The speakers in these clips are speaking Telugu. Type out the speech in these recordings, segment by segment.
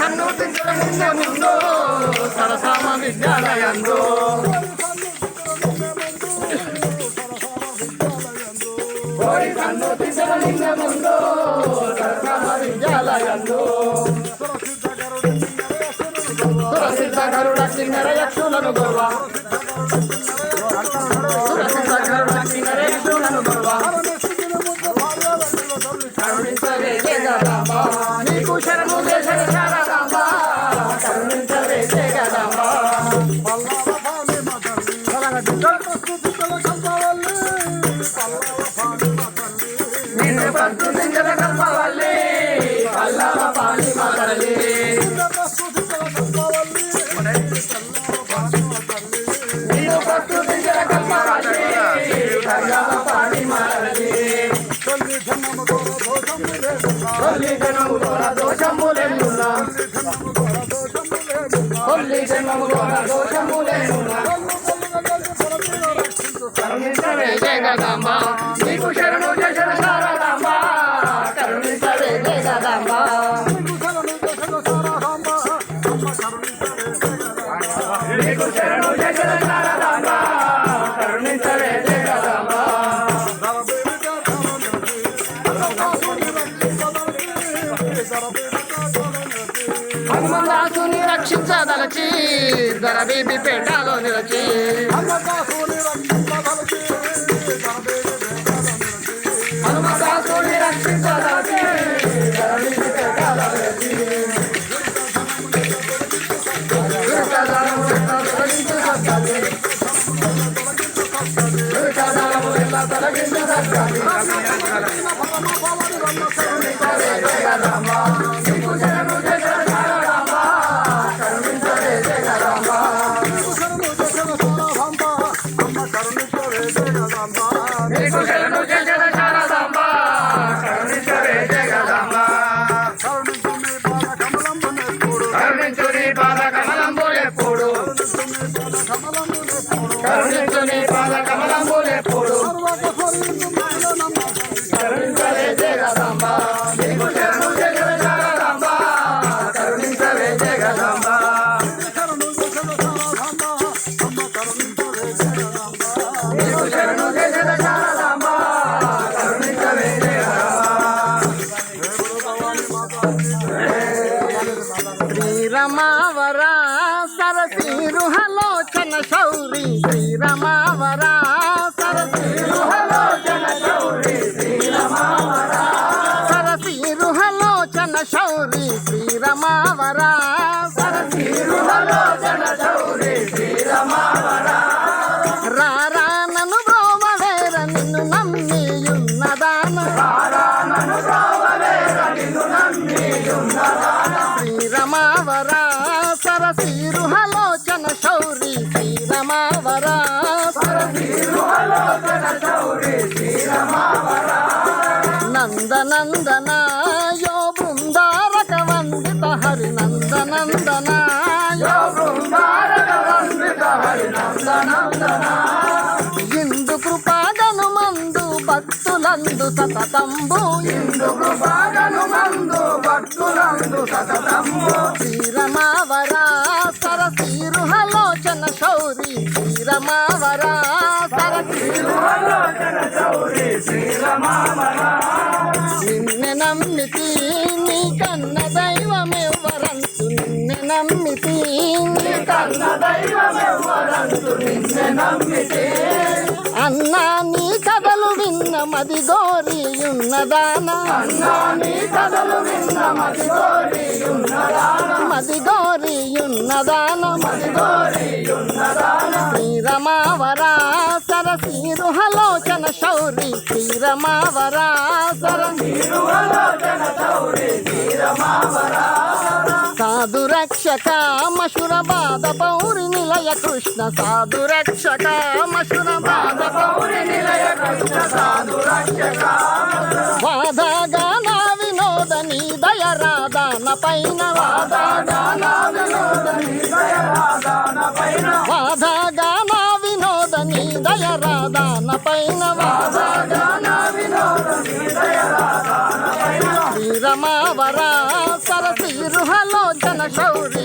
కన్ను తించడం ముందు సరసామ విద్యాలయందు కోరి కన్ను తించడం ముందు సరసామ విద్యాలయందు సురసిద్ధ గరుడ కిన్నెర యక్షులను గోవా సురసిద్ధ గరుడ కిన్నెర యక్షులను గోవా కరుణించవే జగదాంబ నీకు శరణు దేశన శారదాంబ కరుణించవే జగదాంబ నిన్ను ప్రస్తుతించద కల్పవల్లి పల్లవ పాణి మాతరలి నిన్ను ప్రస్తుతించద కల్పవల్లి పల్లవ పాణి మాతరలి కొల్లి జనములోన దోషములెన్నున్నా కొల్లి జనములోన దోషములెన్నున్నా కరుణించవే జగదాంబ నీకు శరణు జశన శారదాంబ కరుణించవే జగదాంబ నీకు శరణు జశన శారదాంబ కరుణించవే జగదాంబ హనుమందాసుని రక్షించదలచి దరబీబి పేటలో నిలచి హనుమందాసుని రక్షించదలచి దరబీబి పేటలో నిలచి దుర్గదనము తొలగించు సత్యాన్ని దుర్గదనము ఎలా తొలగించు సత్యాన్ని నీకు శరణు జశన శారదాంబ కరుణించవే జగదాంబ నీకు శరణు జశన శారదాంబ కరుణించవే జగదాంబ కరుణించు నీ పాద కమలంబులెప్పుడు కరుణించు నీ పాద కమలంబులెప్పుడు కరుణించవే జగదాంబ నీకు శరణు జశన శారదాంబ కరుణించవే జగదాంబ నీకు శరణు జశన శారదాంబ కరుణించవే శ్రీరమావరా సరసీరుహలోచన శౌరి శ్రీరమావరా సరసీరుహలోచన శౌరి శ్రీరమావరా సరసీరుహలోచన శౌరి శ్రీరమావరా సరసీరుహలోచన శౌరి శ్రీరమావరా రారానను బ్రోవవేర నిన్ను నమ్మియున్నదాన రారానను బ్రోవవేర నిన్ను నమ్మియున్నదాన శ్రీరమావరా సరసీరుహలోచన శౌరి శ్రీరమావరా సరసీరుహలోచన శౌరి శ్రీరమావరా నందనందన యో బృందారక వందిత హరి నందనందన యో బృందారక వందిత హరి నందనందన ఇందు కృపాగను మందు భక్తులందు సతతంబు ఇందు కృపాగను మందు భక్తులందు సతతంబు శ్రీరమావరా సరసీరుహలోచన శౌరి శ్రీరమావరా సరసీరుహలోచన శౌరి శ్రీరమావరా నిన్నే నమ్మితి నీ కన్న దైవమెవ్వరంతు నిన్నే నమ్మితి నీ కన్న దైవమెవ్వరంతు నిన్నే నమ్మితి అన్నా నీ కథలు విన్న మది గోరియున్నదాన అన్నా నీ కథలు విన్న మది గోరియున్నదాన మది గోరియున్నదాన మది గోరియున్నదాన శ్రీరమావరా సరసీరుహలోచన శౌరి శ్రీరమావరా సరసీరుహలోచన శౌరి శ్రీరమావరా సాధు రక్షక మశుర బాధ పౌరి నిలయ కృష్ణ సాధు రక్షక మశుర బాధ పౌరి నిలయ కృష్ణ సాధు రక్షక వాదగాన వినోద నీ దయ రాధాన పైన వాదగాన వినోద నీ దయ రాధాన పైన వాదగాన వినోద నీ దయ రాధాన పైన వాదగాన వినోద నీ దయ రాధాన పైన శ్రీరమావరా సరసీరుహలోచన శౌరి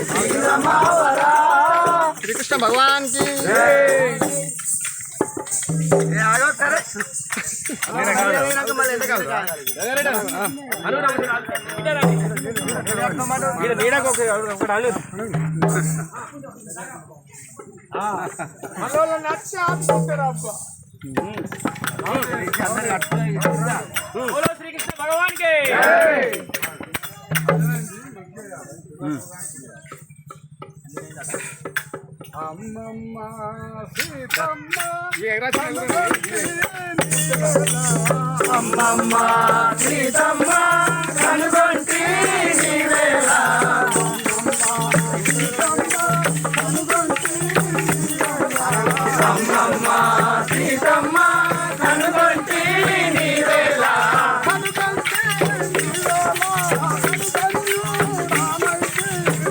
శ్రీరమావరా శ్రీకృష్ణ భగవాన్ కి శ్రీకృష్ణ భగవాన్ కి అమ్మమ్మ సీతమ్మ అమ్మమ్మ సీతమ్మ కనుగొంటి నీవేళ అమ్మమ్మ సీతమ్మ కనుగొంటి నీవేళ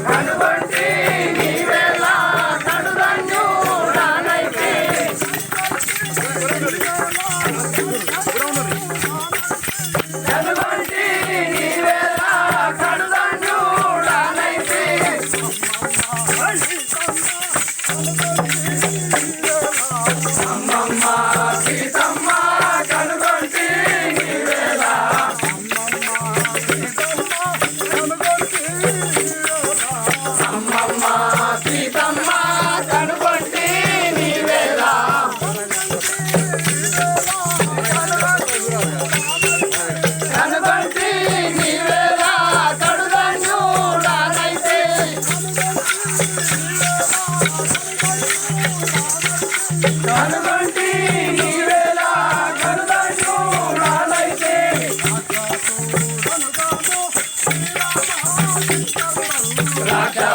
కనుగొంటి నీవేళ కడుగన్యుడానైతే కనుగొంటి నీవేళ కడుగన్యుడానైతే అమ్మమ్మ సీతమ్మ కనుగొంటి నీవేళ అమ్మమ్మ సీతమ్మ కనుగొంటి నీవేళ కనుగొంటి నీవేళ కడుగన్యుడానైతే కనుగొంటి నీవేళ కడుగన్యుడానైతే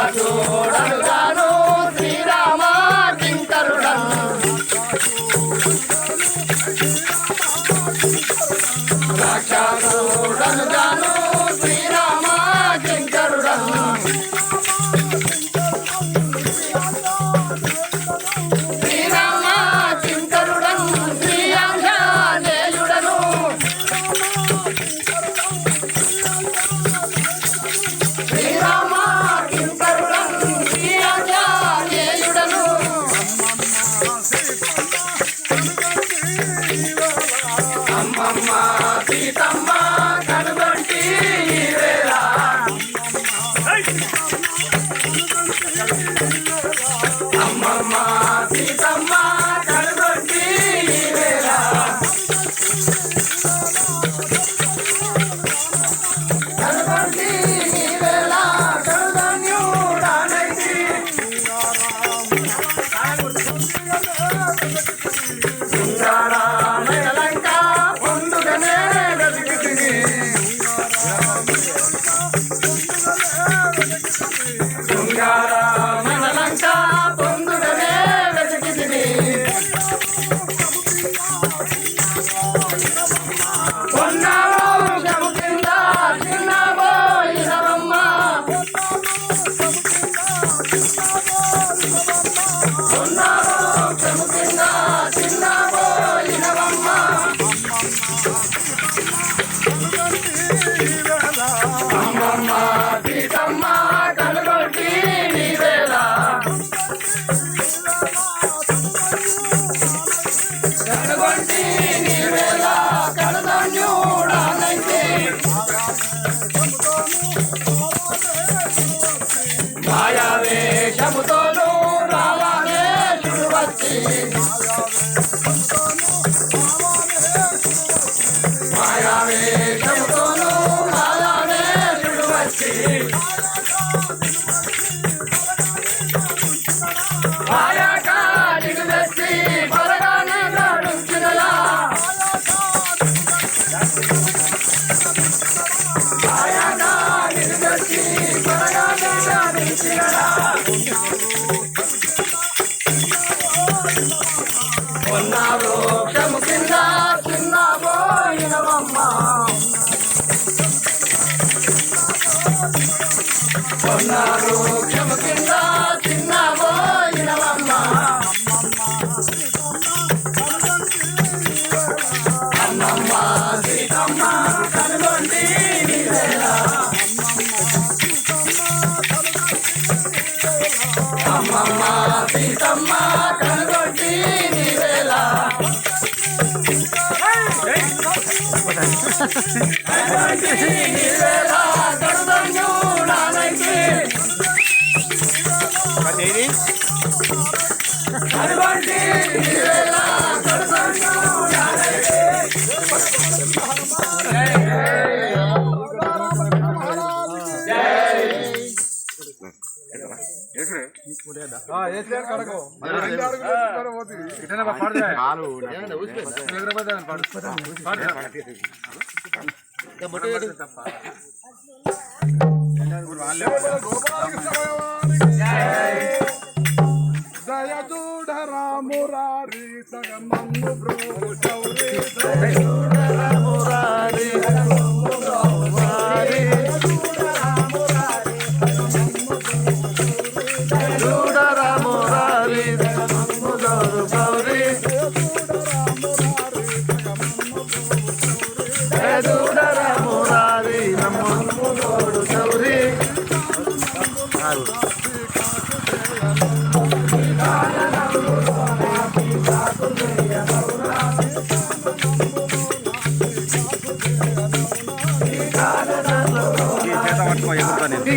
రాక్షసుడనుగాను శ్రీరామ కింకరుడను రాక్షసుడనుగాను శ్రీరామ కింకరుడను శ్రీరామ కింకరుడను శ్రీయాంజనేయుడను శ్రీరామ కింకరుడను శ్రీయాంజనేయుడను అమ్మమ్మ సీతమ్మ కనుగొంటి నీవేళ అమ్మమ్మ సీతమ్మ కనుగొంటి నీవేళ కనుగొంటి నీవేళ కడుగన్యుడానైతే సింగారామయలంక పొందుగనే వెతికితిని సింగారామయలంక పొందుగనే వెతికితిని పొన్నాము కింద చిన్నబోయినవమ్మ పొన్నాము కింద చిన్నబోయినవమ్మ అమ్మమ్మ సీతమ్మ కనుగొంటి నీవేళ కనుగొంటి నీవేళ కడుగన్యుడానైతే మాయావేషముతోనూ రావణేశుడు వచ్చి మాయావేషముతోనూ రావణేశుడు వచ్చి మాయాకాడికి తెచ్చి పరగానే నడుచునలా మాయాకాడికి తెచ్చి పరగానే నడుచునలా ఉన్న వృక్షము కింద చిన్నబోయినవమ్మ ఉన్న వృక్షము కింద చిన్నబోయినవమ్మ అమ్మమ్మ సీతమ్మ కనుగొంటి అమ్మమ్మ సీతమ్మ కనుగొట్టి నీవేలా నీవేలా కడుదంగు నానైతే కనుగొట్టి నీవేలా కడుదంగు నానైతే దయచూడ రామురారి సగమన్ను బ్రో చౌరి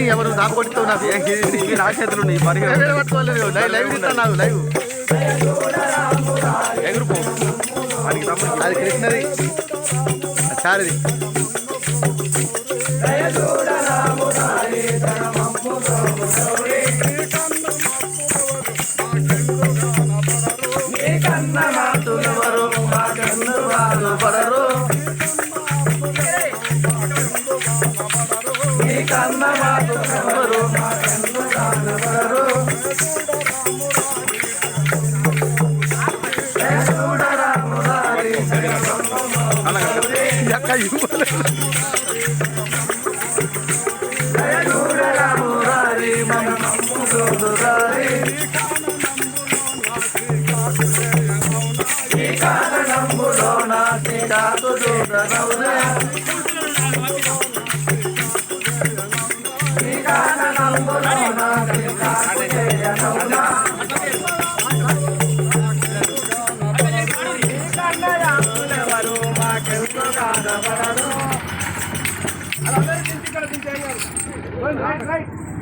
ఎవరు నాకు కొడుతావు నాకు నా చేతులు పట్టుకోలేదు లైవ్ ఇస్తాను నాకు లైవ్ ఎగురుపో అది కృష్ణది సారిది పడరు కన్న మాకు ఎవరు రైట్